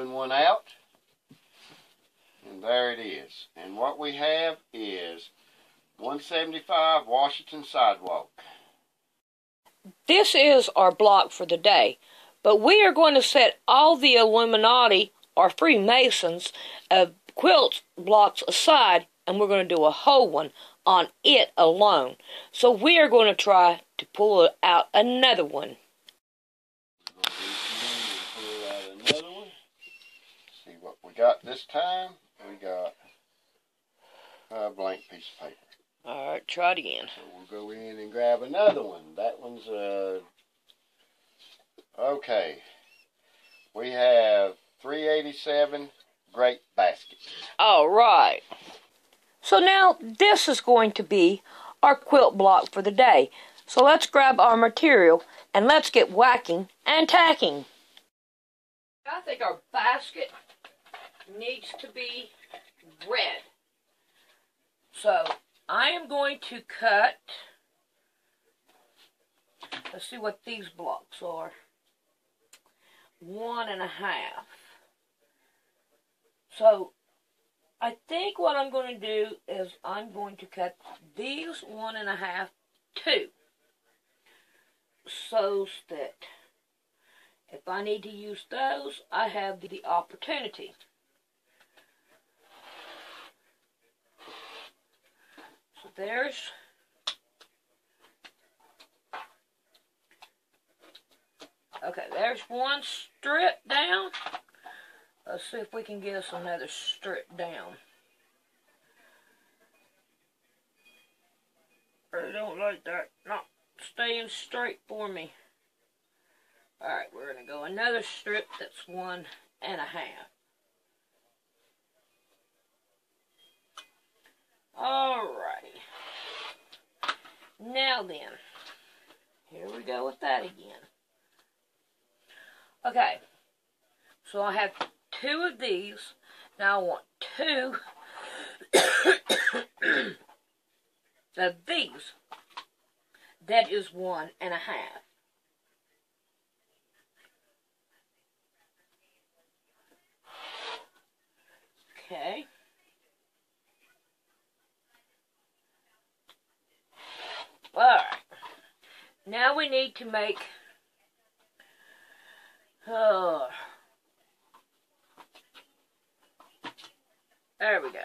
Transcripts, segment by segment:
pulling one out. And there it is. And what we have is 175 Washington sidewalk. This is our block for the day, but we are going to set all the Illuminati or Freemasons quilt blocks aside, and we're going to do a whole one on it alone. So we are going to try to pull out another one. Pull out another one. See what we got this time. We got a blank piece of paper. Alright, try it again. So we'll go in and grab another one. That one's, okay. We have 387 grape baskets. Alright. So now this is going to be our quilt block for the day. So let's grab our material and let's get whacking and tacking. I think our basket needs to be red. So I am going to cut, let's see what these blocks are, 1.5. So I think what I'm going to do is I'm going to cut these 1.5 too, so that if I need to use those, I have the opportunity. So there's one strip down. Let's see if we can get us another strip down. I don't like that. Not staying straight for me. Alright, we're going to go another strip that's 1.5. Alrighty. Now then, here we go with that again. Okay, so I have 2 of these. Now I want 2 of these. That is 1.5. Okay. Alright. Now we need to make there we go.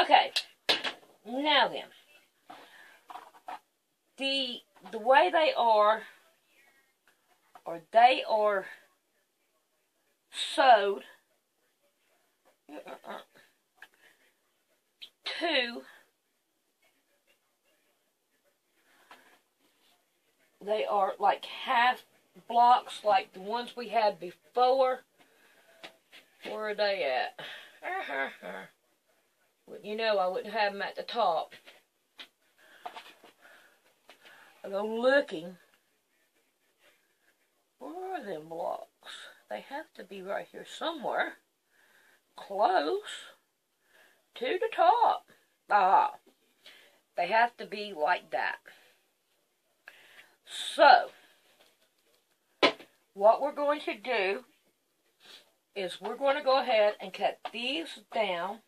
Okay. Now then. The way they are sewed to, they are like half blocks like the ones we had before. Where are they at? Well, you know I wouldn't have them at the top. I go looking. Where are them blocks? They have to be right here somewhere. Close to the top. Ah, they have to be like that. So, what we're going to do is we're going to go ahead and cut these down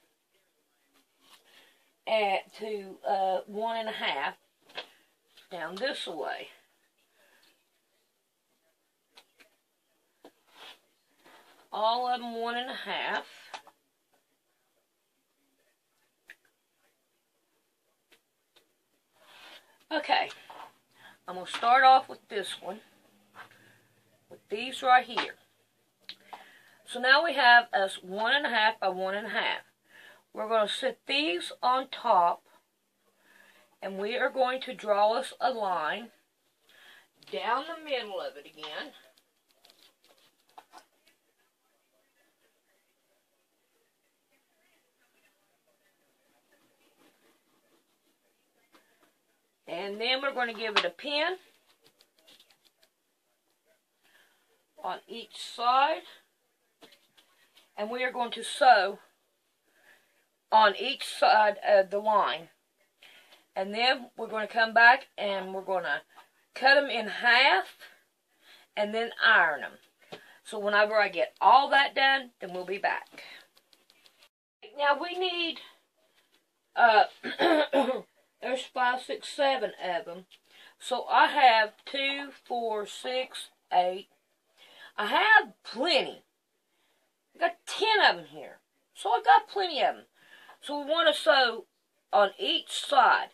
to 1.5 down this way. All of them 1.5. Okay, I'm going to start off with this one, with these right here. So now we have us 1.5 by 1.5. We're going to set these on top, and we are going to draw us a line down the middle of it again. And then we're going to give it a pin on each side. And we are going to sew on each side of the line. And then we're going to come back and we're going to cut them in half and then iron them. So whenever I get all that done, then we'll be back. Now we need, there's 5, 6, 7 of them. So I have 2, 4, 6, 8. I have plenty. I got 10 of them here. So I got plenty of them. So we want to sew on each side.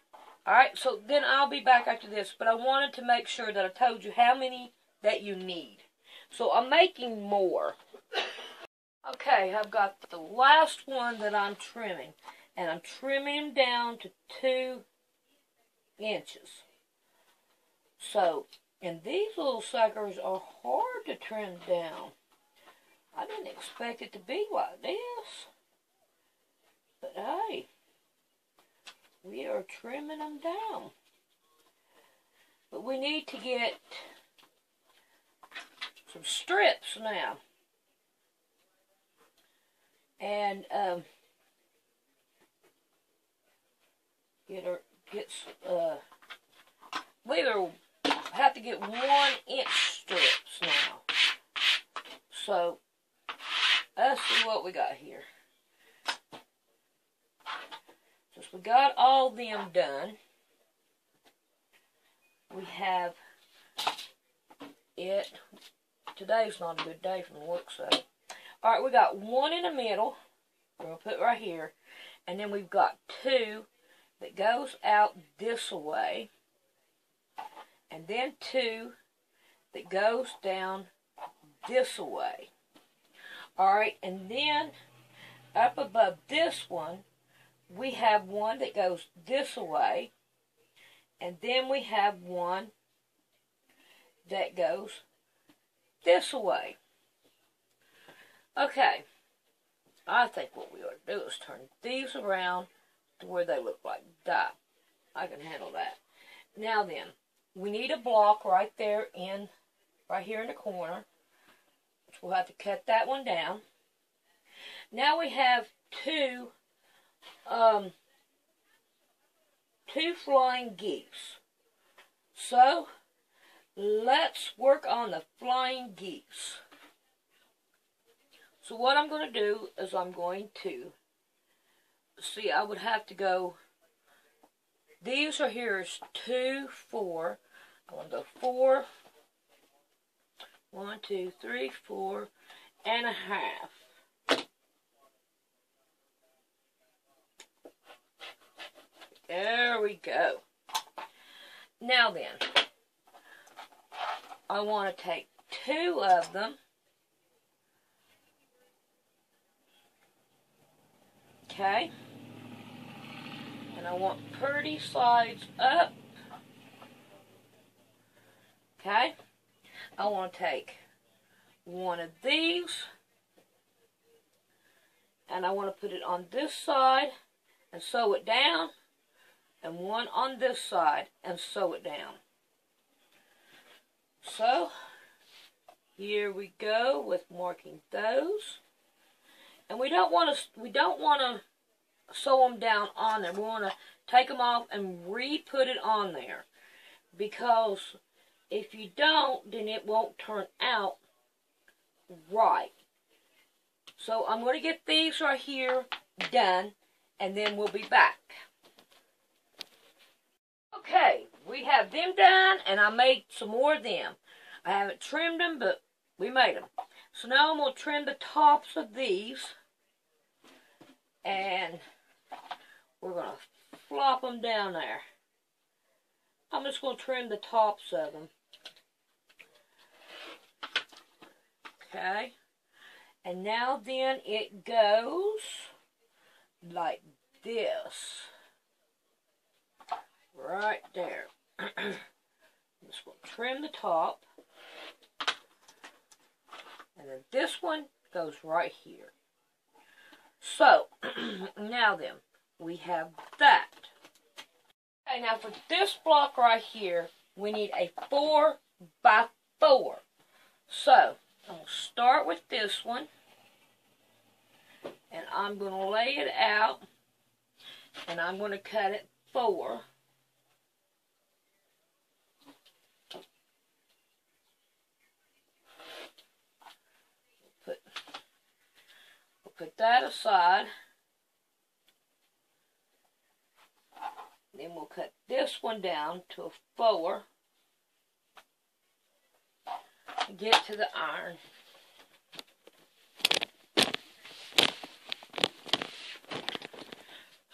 Alright, so then I'll be back after this. But I wanted to make sure that I told you how many that you need. So I'm making more. Okay, I've got the last one that I'm trimming. And I'm trimming them down to 2 inches. So, and these little suckers are hard to trim down. I didn't expect it to be like this. But hey, we are trimming them down. But we need to get some strips now. And we either have to get 1-inch strips now. So let's see what we got here. Since we got all them done, we have it. Today's not a good day from the work side. Alright, we got 1 in the middle. We're going to put right here. And then we've got 2 that goes out this way. And then 2 that goes down this way. Alright, and then up above this one, we have 1 that goes this way. And then we have 1 that goes this way. Okay, I think what we ought to do is turn these around to where they look like that. I can handle that. Now then, we need a block right there right here in the corner, which we'll have to cut that one down. Now we have 2 flying geese. So, let's work on the flying geese. So what I'm going to do is I'm going to, see, I would have to go, these are here is 2, 4. I want to go 4, 1, 2, 3, 4 and a half. There we go. Now then, I want to take 2 of them. Okay, and I want pretty sides up. Okay, I want to take 1 of these, and I want to put it on this side and sew it down, and 1 on this side and sew it down. So, here we go with marking those. And we don't want to sew them down on there. We want to take them off and re-put it on there. Because if you don't, then it won't turn out right. So I'm going to get these right here done, and then we'll be back. Okay, we have them done, and I made some more of them. I haven't trimmed them, but we made them. So now I'm going to trim the tops of these. And we're going to flop them down there. I'm just going to trim the tops of them. Okay. And now then it goes like this. Right there. I'm just going to trim the top. And then this one goes right here. So, now then, we have that. Okay, now for this block right here, we need a 4 by 4. So, I'm going to start with this one. And I'm going to lay it out. And I'm going to cut it 4. put that aside. Then we'll cut this one down to a 4. Get to the iron.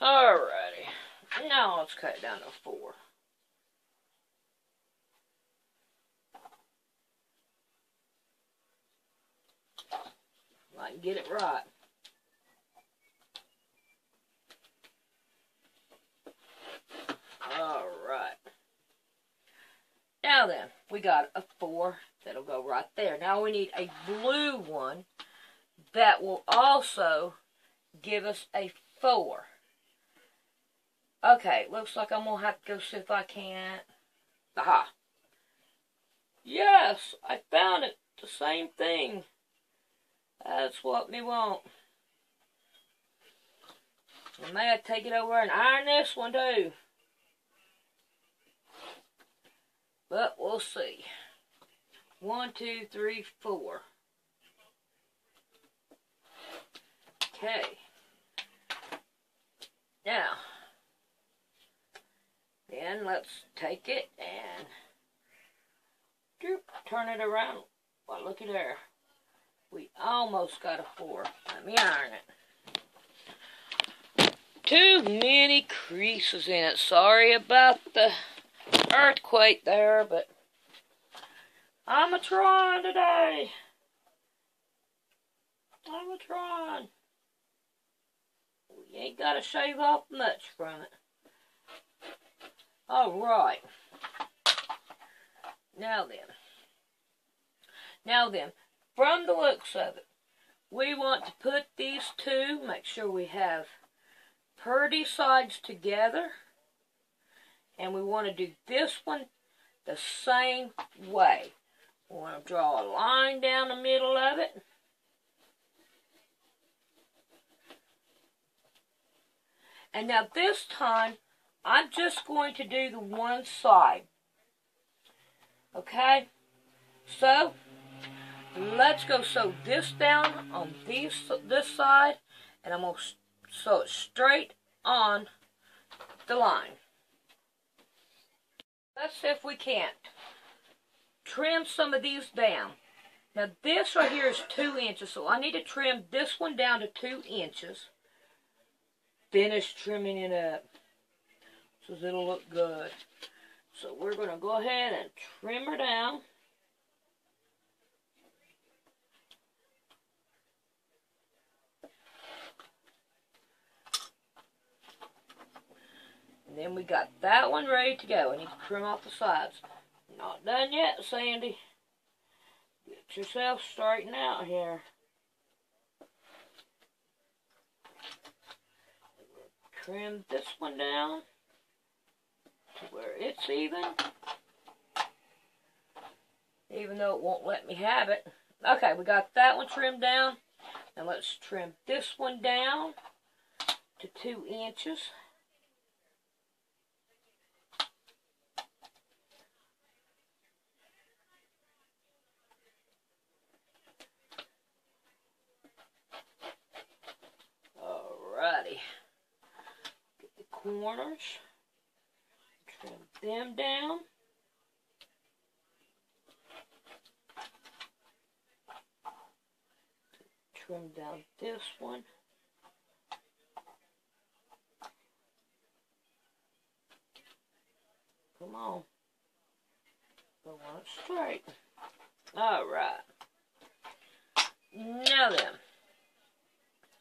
Alrighty. Now let's cut it down to 4. I can get it right. Alright. Now then, we got a 4 that'll go right there. Now we need a blue one that will also give us a 4. Okay, looks like I'm going to have to go see if I can't. Aha. Yes, I found it. The same thing. That's what me want. I may have to take it over and iron this one too. But we'll see. 1, 2, 3, 4. Okay. Now, then let's take it and turn it around. Well, look at there. We almost got a 4. Let me iron it. Too many creases in it. Sorry about the earthquake there, but I'm a-trying today. I'm a-trying. We ain't got to shave off much from it. Alright. Now then, from the looks of it, we want to put these two, make sure we have pretty sides together. And we want to do this one the same way. We want to draw a line down the middle of it. And now this time, I'm just going to do the one side. Okay? So, let's go sew this down on this side, and I'm going to sew it straight on the line. Let's see if we can't trim some of these down. Now this right here is 2 inches, so I need to trim this one down to 2 inches. Finish trimming it up so it'll look good. So we're going to go ahead and trim her down. And then we got that one ready to go. I need to trim off the sides. Not done yet, Sandy. Get yourself straightened out here. Trim this one down to where it's even though it won't let me have it. Okay, we got that one trimmed down. Now let's trim this one down to 2 inches. Alrighty. Get the corners. Trim them down. Trim down this one. Come on. Go on it straight. Alright. Now then.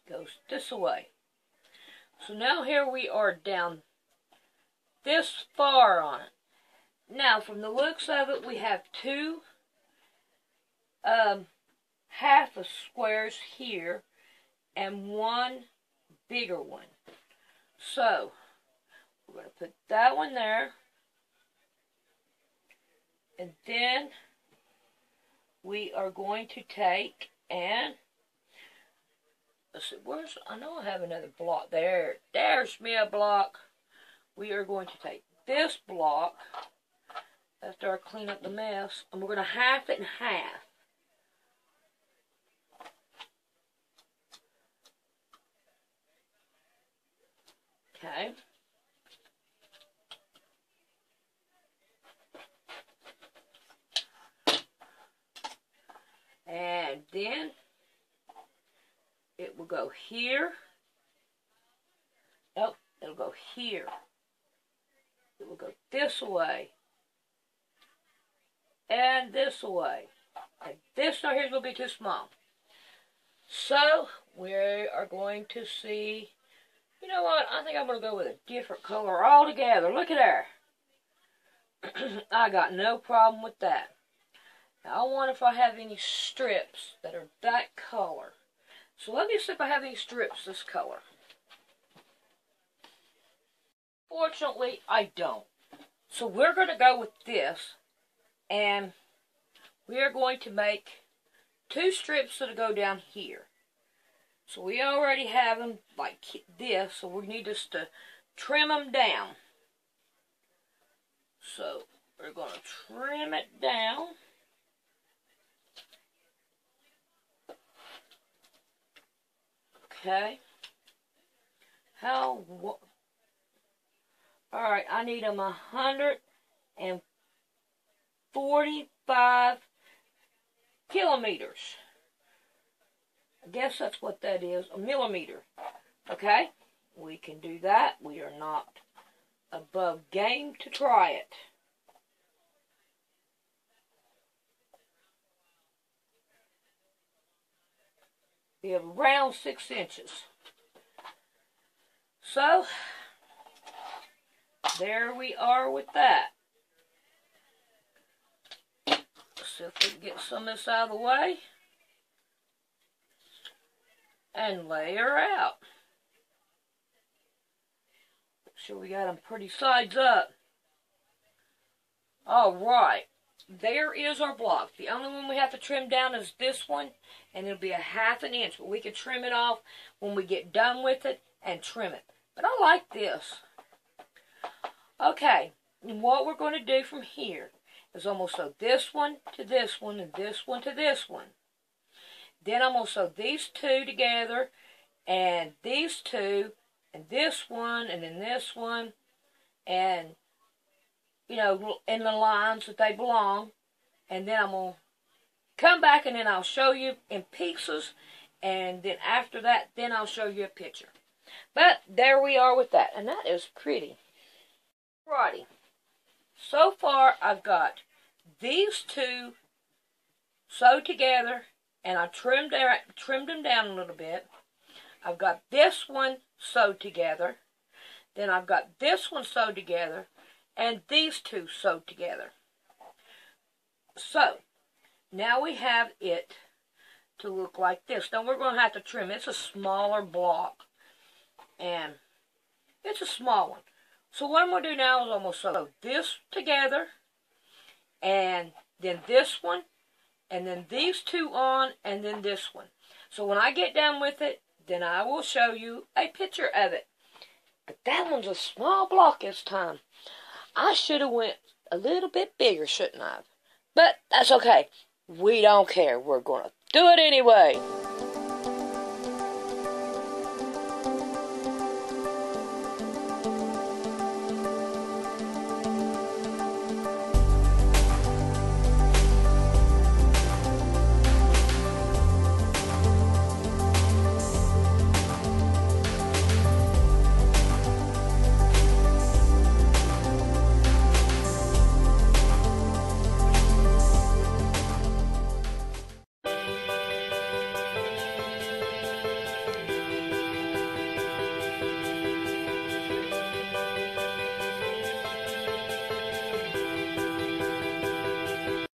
Goes this way. So now here we are down this far on it. Now from the looks of it, we have 2 half of squares here and 1 bigger one. So we're going to put that one there, and then we are going to take and let's see, I know I have another block there. There's me a block. We are going to take this block after I clean up the mess, and we're going to half it in half. Okay. And then it will go here. Nope, it'll go here. It will go this way. And this way. And this right here is going to be too small. So, we are going to see, you know what, I think I'm going to go with a different color altogether. Look at there. I got no problem with that. Now, I wonder if I have any strips that are that color. So, let me see if I have any strips this color. Fortunately, I don't. So, we're going to go with this. And we are going to make 2 strips that'll go down here. So we already have them like this, so we need just to trim them down. So we're going to trim it down. Okay. Alright, I need them 145 kilometers. I guess that's what that is, a millimeter. Okay, we can do that. We are not above game to try it. We have around 6 inches. So, there we are with that. Let's see if we can get some of this out of the way. And lay her out. Make sure we got them pretty sides up. Alright. There is our block. The only one we have to trim down is this one. And it'll be a 1/2 inch. But we can trim it off when we get done with it and trim it. But I like this. Okay. And what we're going to do from here is I'm going to sew this one to this one and this one to this one. Then I'm going to sew these 2 together, and these 2, and this one, and then this one, and, you know, in the lines that they belong. And then I'm going to come back, and then I'll show you in pieces, and then after that, then I'll show you a picture. But there we are with that, and that is pretty. Righty. So far, I've got these 2 sewed together, and I trimmed them down a little bit. I've got this one sewed together. Then I've got this one sewed together. And these 2 sewed together. So, now we have it to look like this. Now we're going to have to trim. It's a smaller block. And it's a small one. So what I'm going to do now is I'm going to sew this together. And then this one. And then these 2 on, and then this one. So when I get done with it, then I will show you a picture of it. But that one's a small block this time. I should have went a little bit bigger, shouldn't I? But that's okay. We don't care. We're going to do it anyway.